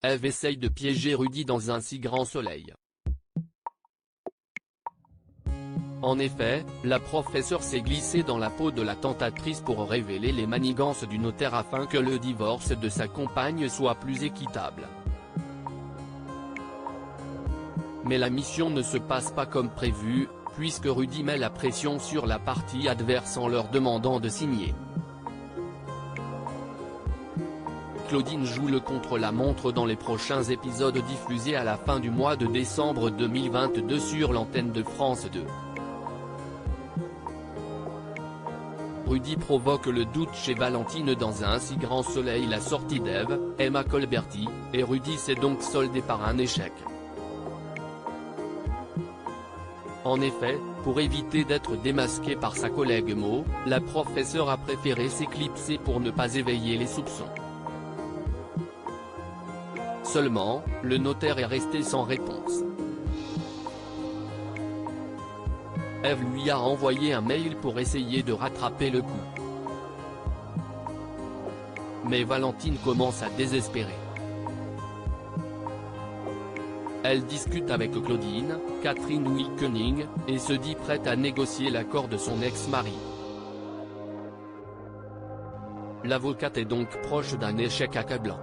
Ève essaye de piéger Rudy dans un si grand soleil. En effet, la professeure s'est glissée dans la peau de la tentatrice pour révéler les manigances du notaire afin que le divorce de sa compagne soit plus équitable. Mais la mission ne se passe pas comme prévu, puisque Rudy met la pression sur la partie adverse en leur demandant de signer. Claudine joue le contre-la-montre dans les prochains épisodes diffusés à la fin du mois de décembre 2022 sur l'antenne de France 2. Rudy provoque le doute chez Valentine dans un si grand soleil. La sortie d'Ève, Emma Colberti, et Rudy s'est donc soldée par un échec. En effet, pour éviter d'être démasquée par sa collègue Mo, la professeure a préféré s'éclipser pour ne pas éveiller les soupçons. Seulement, le notaire est resté sans réponse. Ève lui a envoyé un mail pour essayer de rattraper le coup. Mais Valentine commence à désespérer. Elle discute avec Claudine, Catherine Wilkening, et se dit prête à négocier l'accord de son ex-mari. L'avocate est donc proche d'un échec accablant.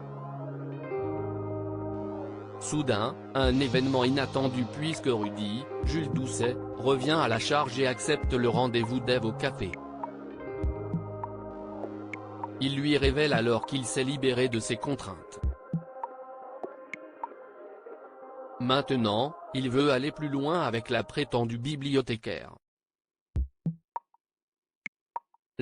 Soudain, un événement inattendu puisque Rudy, Jules Doucet, revient à la charge et accepte le rendez-vous d'Ève au café. Il lui révèle alors qu'il s'est libéré de ses contraintes. Maintenant, il veut aller plus loin avec la prétendue bibliothécaire.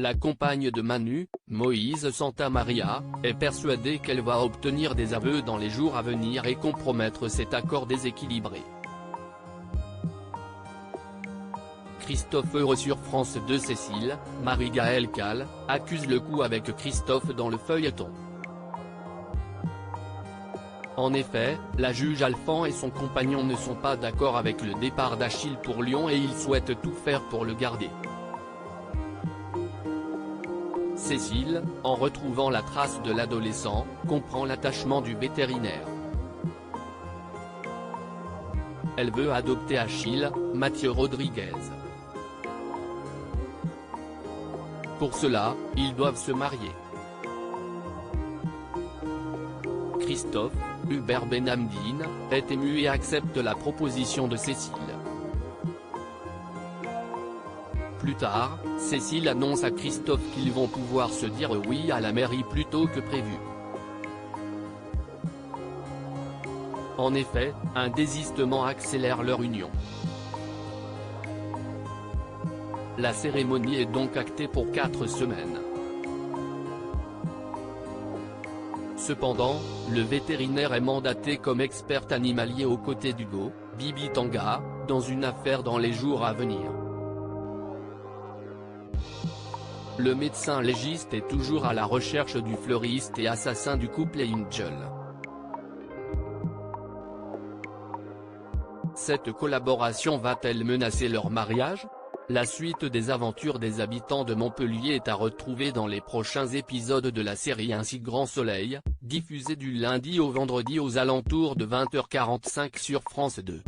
La compagne de Manu, Moïse Santamaria, est persuadée qu'elle va obtenir des aveux dans les jours à venir et compromettre cet accord déséquilibré. Christophe heureux sur France 2. Cécile, Marie-Gaëlle Calle, accuse le coup avec Christophe dans le feuilleton. En effet, la juge Alphand et son compagnon ne sont pas d'accord avec le départ d'Achille pour Lyon et ils souhaitent tout faire pour le garder. Cécile, en retrouvant la trace de l'adolescent, comprend l'attachement du vétérinaire. Elle veut adopter Achille, Mathieu Rodriguez. Pour cela, ils doivent se marier. Christophe, Hubert Benhamdine, est ému et accepte la proposition de Cécile. Plus tard, Cécile annonce à Christophe qu'ils vont pouvoir se dire oui à la mairie plus tôt que prévu. En effet, un désistement accélère leur union. La cérémonie est donc actée pour 4 semaines. Cependant, le vétérinaire est mandaté comme expert animalier aux côtés d'Hugo, Bibi Tanga, dans une affaire dans les jours à venir. Le médecin légiste est toujours à la recherche du fleuriste et assassin du couple Angel. Cette collaboration va-t-elle menacer leur mariage ? La suite des aventures des habitants de Montpellier est à retrouver dans les prochains épisodes de la série Un si grand soleil, diffusée du lundi au vendredi aux alentours de 20h45 sur France 2.